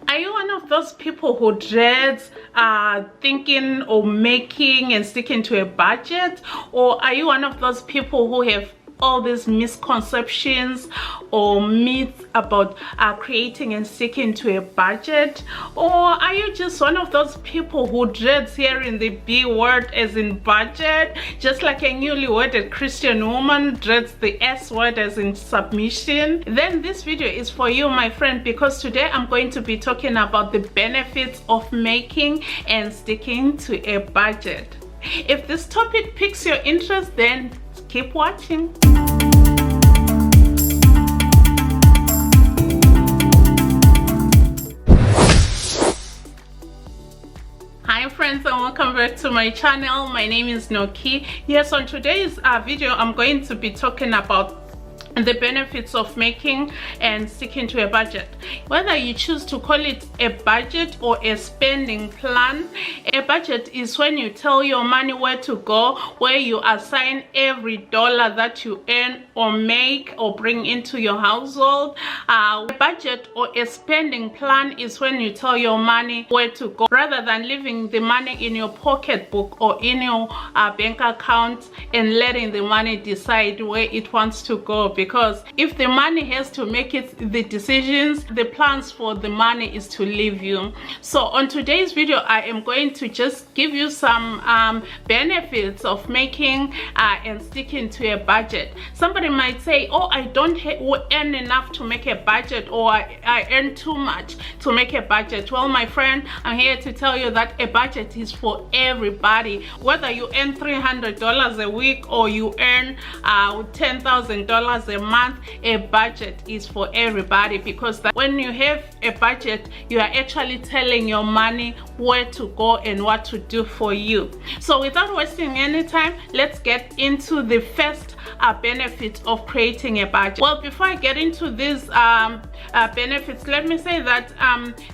Are you one of those people who dreads thinking or making and sticking to a budget? Or are you one of those people who have all these misconceptions or myths about creating and sticking to a budget? Or are you just one of those people who dreads hearing the B word as in budget, just like a newly wedded Christian woman dreads the S word as in submission? Then this video is for you, my friend, because today I'm going to be talking about the benefits of making and sticking to a budget. If this topic piques your interest, then keep watching. Hi friends, and welcome back to my channel. My name is Noki. Yes, on today's video I'm going to be talking about the benefits of making and sticking to a budget. Whether you choose to call it a budget or a spending plan, a budget is when you tell your money where to go, where you assign every dollar that you earn or make or bring into your household. A budget or a spending plan is when you tell your money where to go, rather than leaving the money in your pocketbook or in your bank account and letting the money decide where it wants to go. Because if the money has to make the decisions, the plans for the money is to leave you. So on today's video, I am going to just give you some benefits of making and sticking to a budget. Somebody might say, oh, I don't earn enough to make a budget, or I earn too much to make a budget. Well, my friend, I'm here to tell you that a budget is for everybody. Whether you earn $300 a week or you earn $10,000 a month, a budget is for everybody, because when you have a budget, you are actually telling your money where to go and what to do for you. So without wasting any time, let's get into the first benefit of creating a budget. Well, before I get into these benefits, let me say that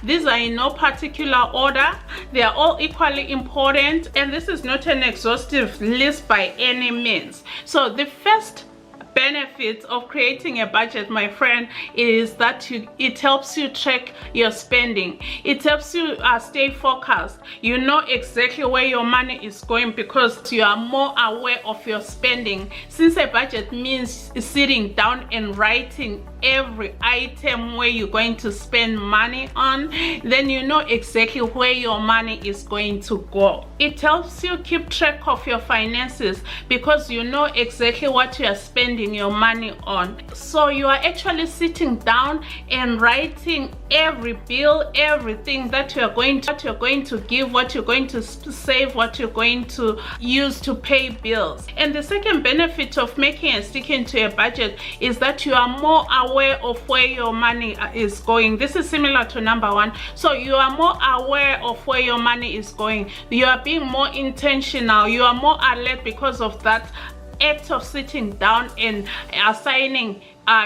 these are in no particular order. They are all equally important, and this is not an exhaustive list by any means. So the first benefits of creating a budget, my friend, is that it helps you track your spending. It helps you stay focused. You know exactly where your money is going because you are more aware of your spending. Since a budget means sitting down and writing every item where you're going to spend money on, then you know exactly where your money is going to go. It helps you keep track of your finances because you know exactly what you are spending your money on. So you are actually sitting down and writing every bill, everything that you're going to give, what you're going to save, what you're going to use to pay bills. And the second benefit of making and sticking to a budget is that you are more aware of where your money is going. This is similar to number one. So you are more aware of where your money is going. You are being more intentional. You are more alert because of that act of sitting down and assigning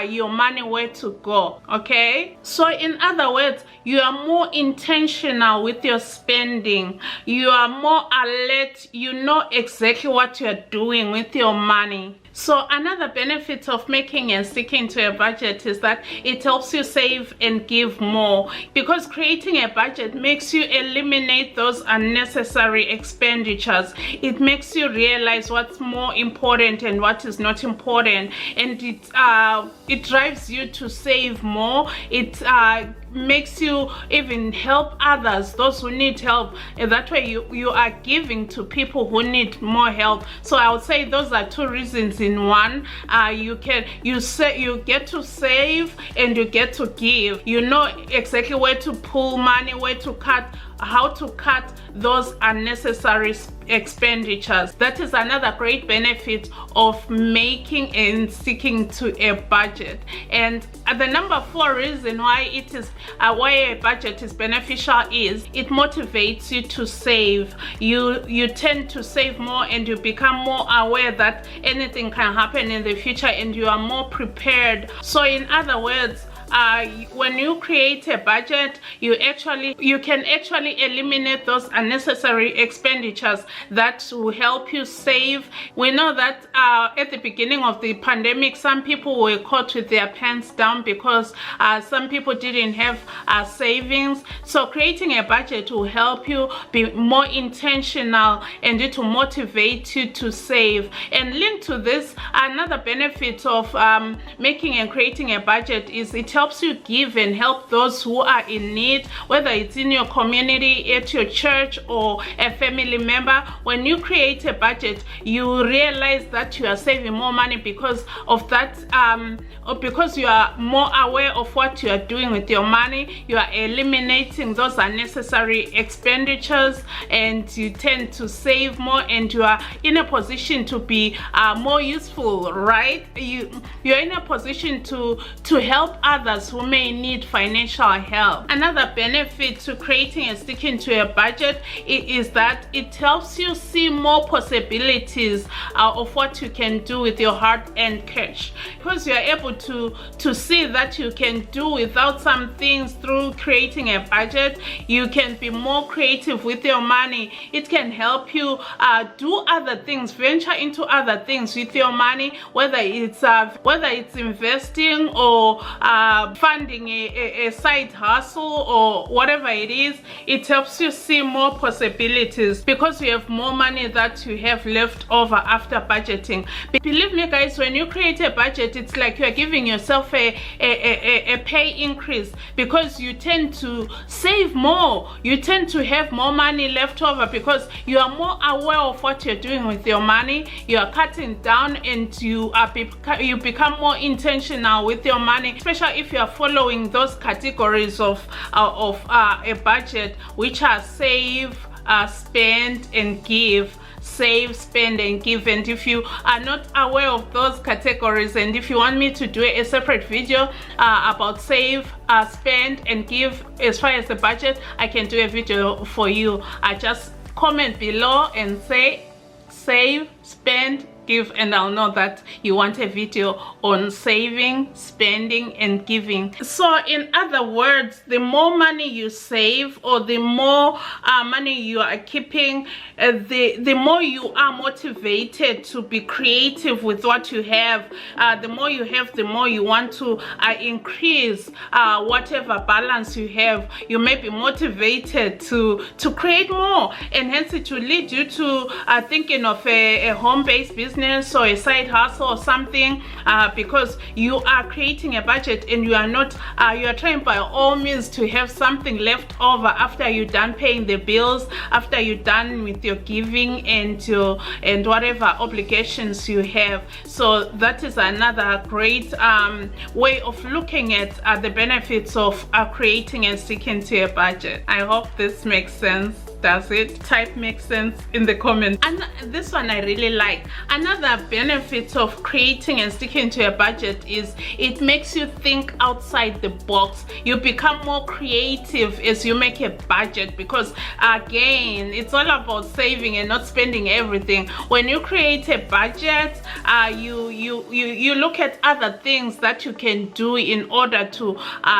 your money where to go. Okay, so in other words, you are more intentional with your spending. You are more alert. You know exactly what you're doing with your money. So another benefit of making and sticking to a budget is that it helps you save and give more, because creating a budget makes you eliminate those unnecessary expenditures. It makes you realize what's more important and what is not important, and it drives you to save more. It makes you even help others, those who need help, and that way you are giving to people who need more help. So I would say those are two reasons in one. You get to save and you get to give. You know exactly where to pull money, where to cut, how to cut those unnecessary expenditures. That is another great benefit of making and sticking to a budget. And the number 4 reason why it is why a budget is beneficial is it motivates you to save. You tend to save more and you become more aware that anything can happen in the future and you are more prepared. So in other words, when you create a budget, you can actually eliminate those unnecessary expenditures that will help you save. We know that at the beginning of the pandemic, some people were caught with their pants down because some people didn't have savings. So creating a budget will help you be more intentional, and it will motivate you to save. And linked to this, another benefit of making and creating a budget is it helps you give and help those who are in need, whether it's in your community, at your church, or a family member. When you create a budget, you realize that you are saving more money because of that, or because you are more aware of what you are doing with your money. You are eliminating those unnecessary expenditures, and you tend to save more, and you are in a position to be more useful, right? You're in a position to help others who may need financial help. Another benefit to creating and sticking to a budget is that it helps you see more possibilities of what you can do with your hard-earned cash, because you're able to see that you can do without some things. Through creating a budget, you can be more creative with your money. It can help you do other things, venture into other things with your money, whether it's investing or funding a side hustle or whatever it is. It helps you see more possibilities because you have more money that you have left over after budgeting. Believe me guys, when you create a budget, it's like you're giving yourself a pay increase, because you tend to save more. You tend to have more money left over because you are more aware of what you're doing with your money. You are cutting down, and you become more intentional with your money, especially if you are following those categories of a budget, which are save, spend, and give. Save, spend, and give. And if you are not aware of those categories, and if you want me to do a separate video about save, spend, and give as far as the budget, I can do a video for you. Just comment below and say save, spend, give, and I'll know that you want a video on saving, spending, and giving. So in other words, the more money you save, or the more money you are keeping, the more you are motivated to be creative with what you have. The more you have, the more you want to increase whatever balance you have. You may be motivated to create more, and hence it will lead you to thinking of a home-based business or a side hustle or something, because you are creating a budget, and you are trying by all means to have something left over after you're done paying the bills, after you're done with your giving and whatever obligations you have. So that is another great way of looking at the benefits of creating and sticking to a budget. I hope this makes sense. Does it? Type makes sense in the comments. And this one I really like. Another benefit of creating and sticking to a budget is it makes you think outside the box. You become more creative as you make a budget, because again, it's all about saving and not spending everything. When you create a budget, you look at other things that you can do in order to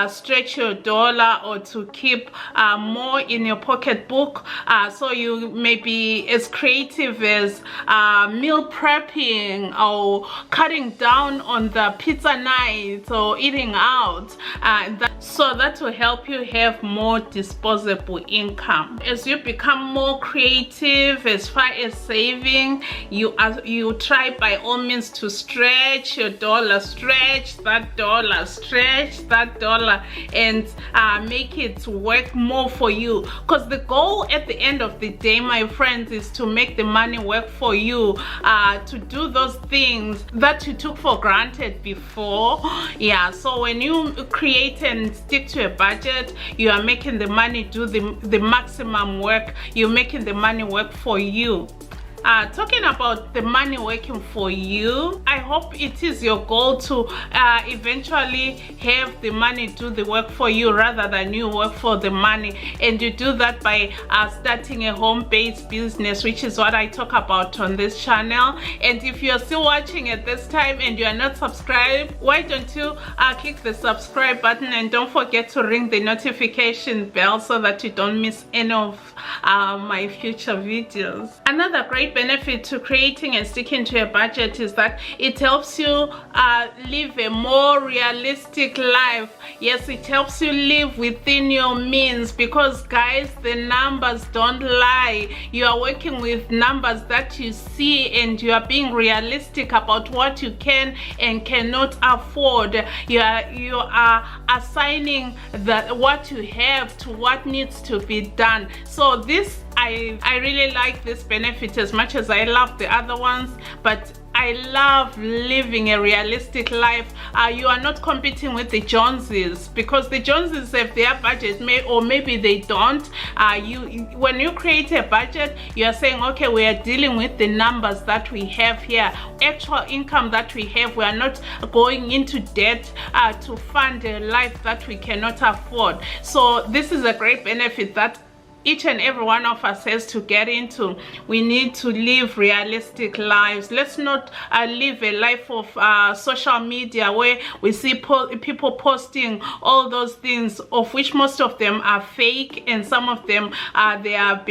stretch your dollar, or to keep more in your pocketbook. So you may be as creative as meal prepping, or cutting down on the pizza night, or eating out. So that will help you have more disposable income. As you become more creative as far as saving, you try by all means to stretch your dollar, stretch that dollar, and make it work more for you. Because the goal at the end of the day, my friends, is to make the money work for you, to do those things that you took for granted before. Yeah, so when you create and stick to a budget, you are making the money do the maximum work. You're making the money work for you. talking about the money working for you, I hope it is your goal to eventually have the money do the work for you rather than you work for the money, and you do that by starting a home-based business, which is what I talk about on this channel. And if you're still watching at this time and you are not subscribed, why don't you click the subscribe button, and don't forget to ring the notification bell so that you don't miss any of my future videos. Another great benefit to creating and sticking to a budget is that it helps you live a more realistic life. Yes, it helps you live within your means, because guys, the numbers don't lie. You are working with numbers that you see, and you are being realistic about what you can and cannot afford. You are assigning what you have to what needs to be done. So this, I really like this benefit as much as I love the other ones, but I love living a realistic life. You are not competing with the Joneses, because the Joneses have their budget, or maybe they don't. When you create a budget, you are saying, okay, we are dealing with the numbers that we have here, actual income that we have. We are not going into debt to fund a life that we cannot afford. So this is a great benefit that each and every one of us has to get into. We need to live realistic lives. Let's not live a life of social media where we see people posting all those things, of which most of them are fake, and some of them they are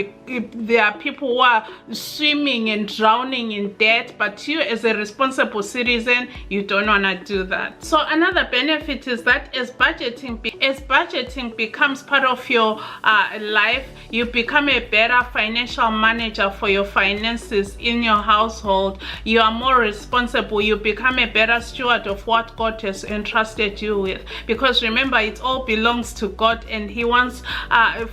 people who are swimming and drowning in debt. But you, as a responsible citizen, you don't want to do that. So another benefit is that as budgeting becomes part of your life, you become a better financial manager for your finances in your household. You are more responsible. You become a better steward of what God has entrusted you with, because remember, it all belongs to God, and He wants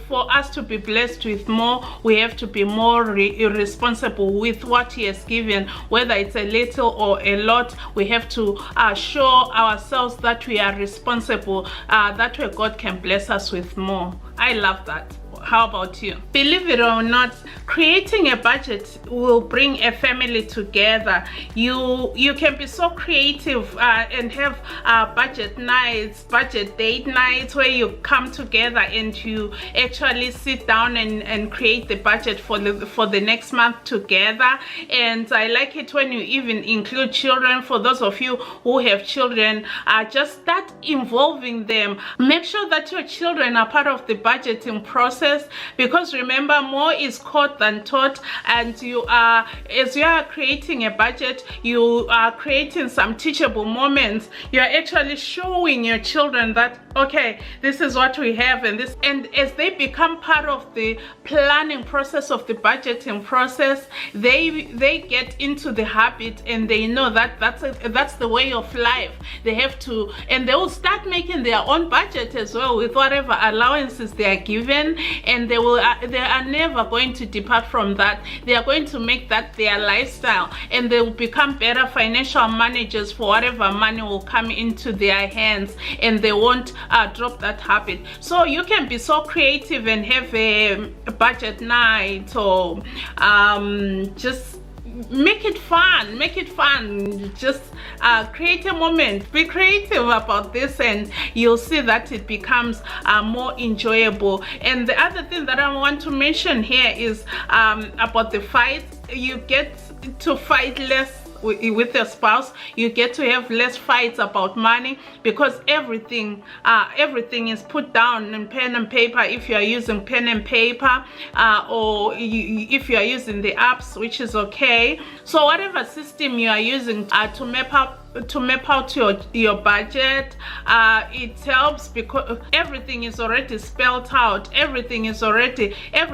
for us to be blessed with more. We have to be more responsible with what He has given, whether it's a little or a lot. We have to show ourselves that we are responsible, that way God can bless us with more. I love that. How about you? Believe it or not, creating a budget will bring a family together. You can be so creative and have budget nights, budget date nights, where you come together and you actually sit down and create the budget for the next month together. And I like it when you even include children. For those of you who have children, just start involving them. Make sure that your children are part of the budgeting process, because remember, more is caught than taught. And as you are creating a budget, you are creating some teachable moments. You are actually showing your children that, okay, this is what we have, and as they become part of the planning process, of the budgeting process, they get into the habit, and they know that that's the way of life. They have to, and they will start making their own budget as well, with whatever allowances they are given, and they are never going to depart from that. They are going to make that their lifestyle, and they will become better financial managers for whatever money will come into their hands, and they won't drop that habit. So you can be so creative and have a budget night, or just make it fun. Just create a moment. Be creative about this, and you'll see that it becomes more enjoyable. And the other thing that I want to mention here is about the fights. You get to fight less with your spouse. You get to have less fights about money, because everything is put down in pen and paper, if you are using pen and paper, or if you are using the apps, which is okay. So whatever system you are using to map out your budget, it helps, because everything is already spelled out. Every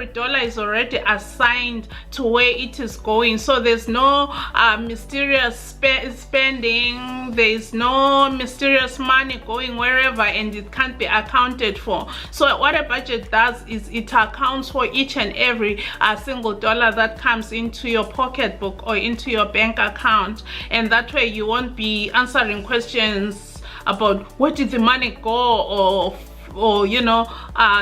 dollar is already assigned to where it is going. So there's no mysterious spending. There's no mysterious money going wherever, and it can't be accounted for. So what a budget does is it accounts for each and every single dollar that comes into your pocketbook or into your bank account, and that way you won't be answering questions about where did the money go, or or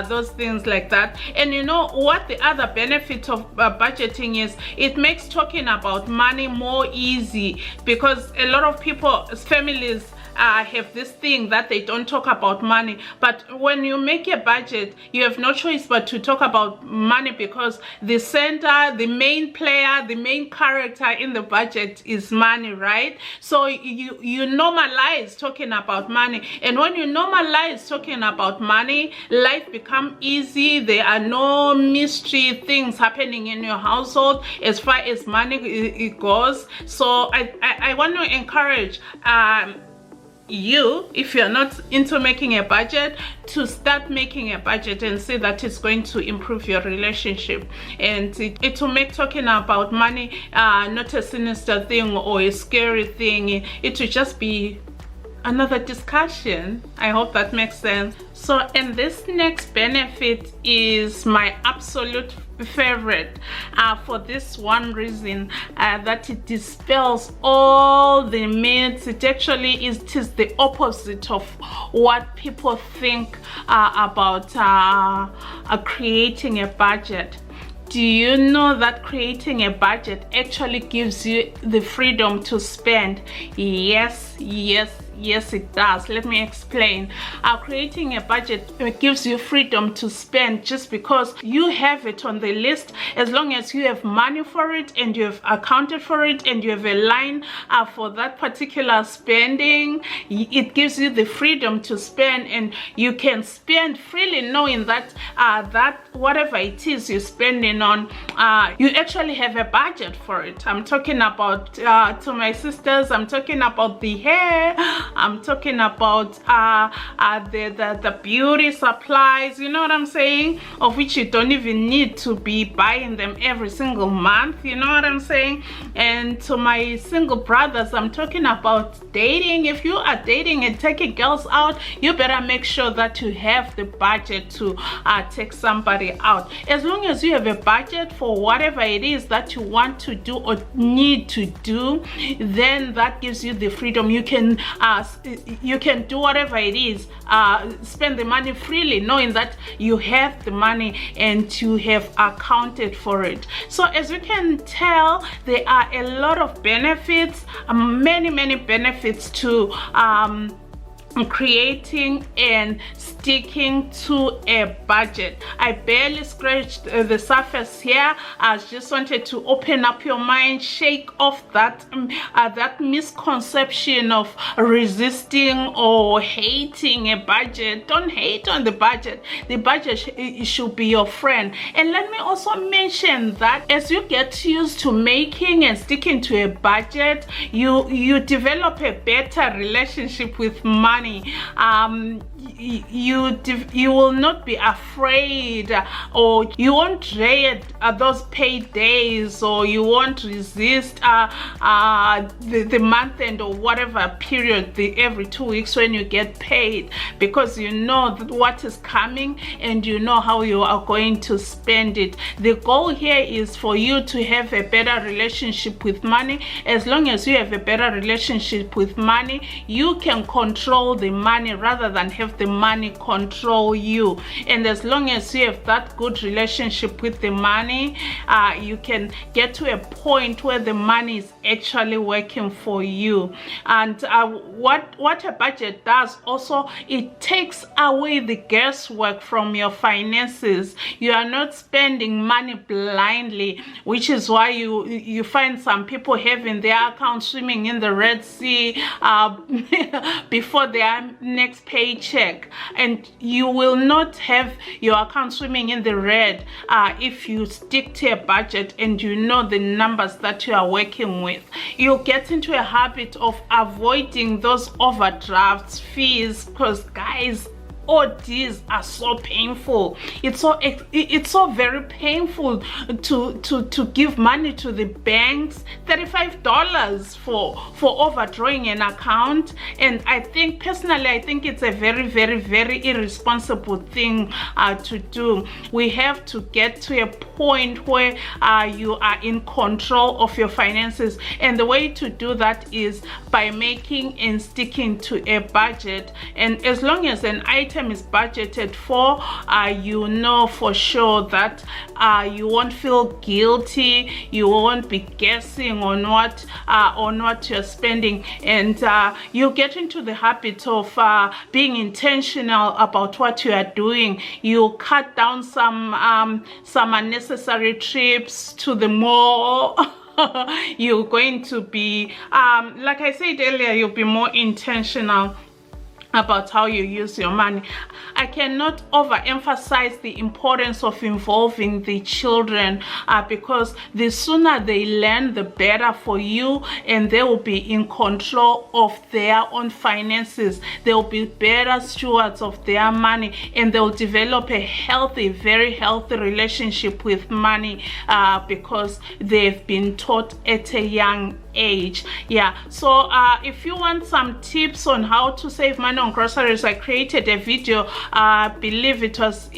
those things like that. And you know what the other benefit of budgeting is? It makes talking about money more easy, because a lot of people's families have this thing that they don't talk about money. But when you make a budget, you have no choice but to talk about money, because the center, the main player, the main character in the budget is money, right? So you normalize talking about money, and when you normalize talking about money, life becomes easy. There are no mystery things happening in your household as far as money it goes. So I want to encourage you, if you're not into making a budget, to start making a budget and see that it's going to improve your relationship, and it will make talking about money not a sinister thing or a scary thing. It will just be another discussion. I hope that makes sense. So, and this next benefit is my absolute favorite for this one reason, that it dispels all the myths. It actually is the opposite of what people think about creating a budget. Do you know that creating a budget actually gives you the freedom to spend? Yes, it does. Let me explain. Creating a budget gives you freedom to spend, just because you have it on the list. As long as you have money for it, and you have accounted for it, and you have a line for that particular spending, it gives you the freedom to spend, and you can spend freely, knowing that that whatever it is you're spending on, you actually have a budget for it. I'm talking about, to my sisters, I'm talking about the hair, I'm talking about the beauty supplies, you know what I'm saying, of which you don't even need to be buying them every single month, you know what I'm saying. And to my single brothers, I'm talking about dating. If you are dating and taking girls out, you better make sure that you have the budget to take somebody out. As long as you have a budget for whatever it is that you want to do or need to do, then that gives you the freedom. You can do whatever it is, spend the money freely, knowing that you have the money and you have accounted for it. So as you can tell, there are a lot of benefits, many benefits to creating and sticking to a budget. I barely scratched the surface here. I just wanted to open up your mind, shake off that misconception of resisting or hating a budget. Don't hate on the budget. The budget should be your friend. And let me also mention that as you get used to making and sticking to a budget, you develop a better relationship with money. You will not be afraid, or you won't dread those paid days, or you won't resist the month end or whatever period, every 2 weeks when you get paid, because you know what is coming and you know how you are going to spend it. The goal here is for you to have a better relationship with money. As long as you have a better relationship with money, you can control the money rather than have the money control you. And as long as you have that good relationship with the money, you can get to a point where the money is actually working for you. And what a budget does also, it takes away the guesswork from your finances. You are not spending money blindly, which is why you find some people having their account swimming in the Red Sea before their next paycheck. And you will not have your account swimming in the red if you stick to a budget and you know the numbers that you are working with. You'll get into a habit of avoiding those overdrafts, fees, because guys, ODs are so painful. It's so very painful to give money to the banks, $35 for overdrawing an account. And I think personally, I think it's a very irresponsible thing to do. We have to get to a point where you are in control of your finances. And the way to do that is by making and sticking to a budget. And as long as an item is budgeted for, you know for sure that you won't feel guilty, you won't be guessing on what you're spending, and you get into the habit of being intentional about what you are doing. You cut down some unnecessary trips to the mall. You're going to be like I said earlier, you'll be more intentional about how you use your money. I cannot overemphasize the importance of involving the children, because the sooner they learn, the better for you, and they will be in control of their own finances. They will be better stewards of their money, and they will develop a healthy, very healthy relationship with money, because they've been taught at a young age. Yeah, so if you want some tips on how to save money on groceries, I created a video. I believe it was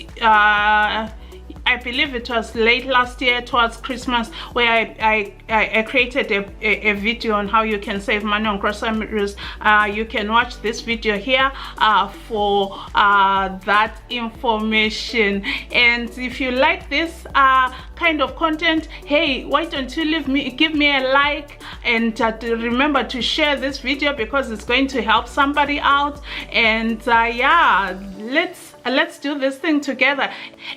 late last year towards Christmas, where I created a video on how you can save money on groceries. You can watch this video here for that information. And if you like this kind of content, hey, why don't you give me a like, and remember to share this video, because it's going to help somebody out. And yeah, let's do this thing together.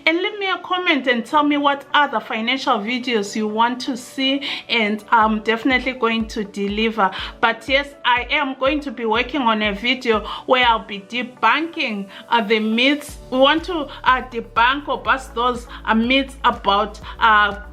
And leave me a comment and tell me what other financial videos you want to see, and I'm definitely going to deliver. But yes, I am going to be working on a video where I'll be debunking the myths. We want to debunk or bust those myths about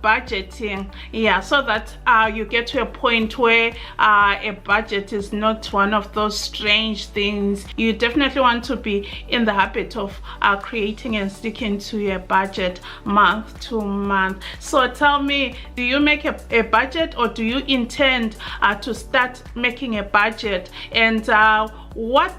budgeting, yeah, so that you get to a point where a budget is not one of those strange things. You definitely want to be in the habit of creating and sticking to a budget month to month. So tell me, do you make a budget, or do you intend to start making a budget? And what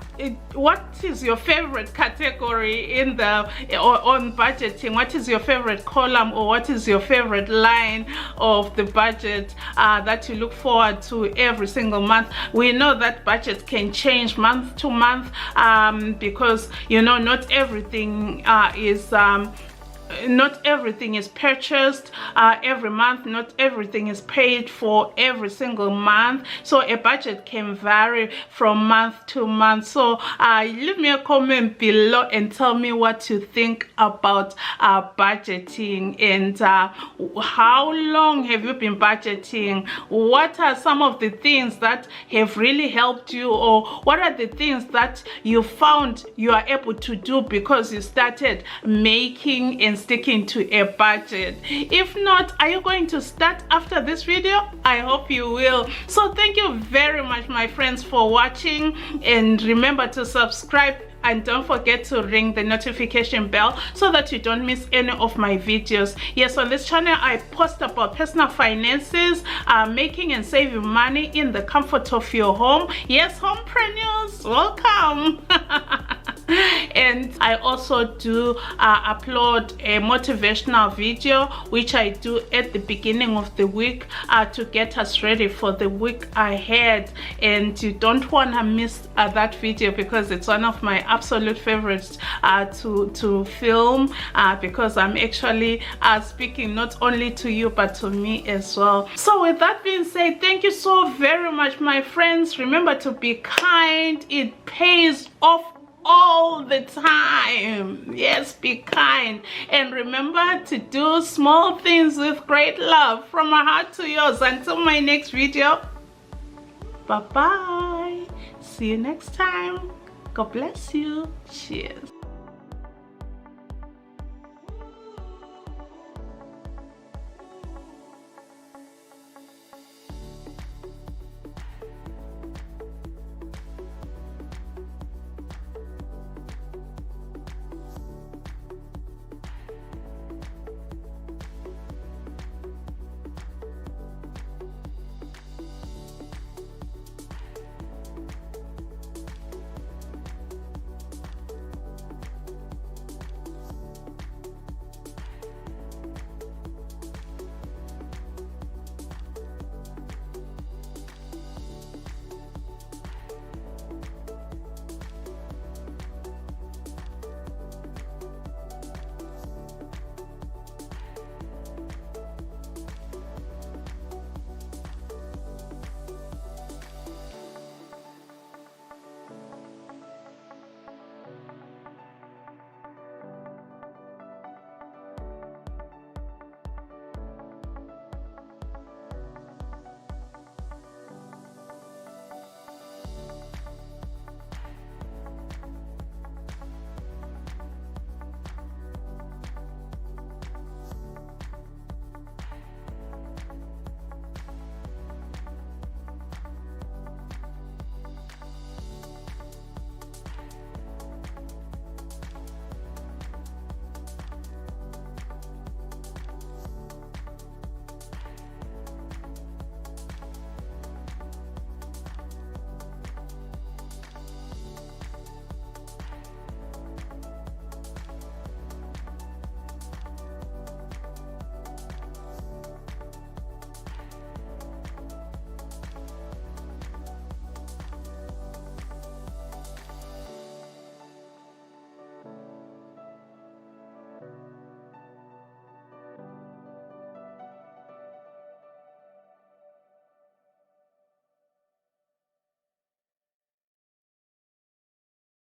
is your favorite category in on budgeting? What is your favorite column, or what is your favorite line of the budget that you look forward to every single month? We know that budget can change month to month, because you know not everything is purchased every month. Not everything is paid for every single month, so a budget can vary from month to month. So leave me a comment below and tell me what you think about budgeting, and how long have you been budgeting? What are some of the things that have really helped you, or what are the things that you found you are able to do because you started making and sticking to a budget? If not, are you going to start after this video? I hope you will. So thank you very much, my friends, for watching, and remember to subscribe, and don't forget to ring the notification bell so that you don't miss any of my videos. Yes, on this channel I post about personal finances, making and saving money in the comfort of your home. Yes, homepreneurs, welcome. And I also do upload a motivational video, which I do at the beginning of the week to get us ready for the week ahead. And you don't want to miss that video, because it's one of my absolute favorites to film, because I'm actually speaking not only to you but to me as well. So with that being said, thank you so very much, my friends. Remember to be kind. It pays off all the time. Yes, be kind, and remember to do small things with great love. From my heart to yours. Until my next video, bye bye. See you next time. God bless you. Cheers.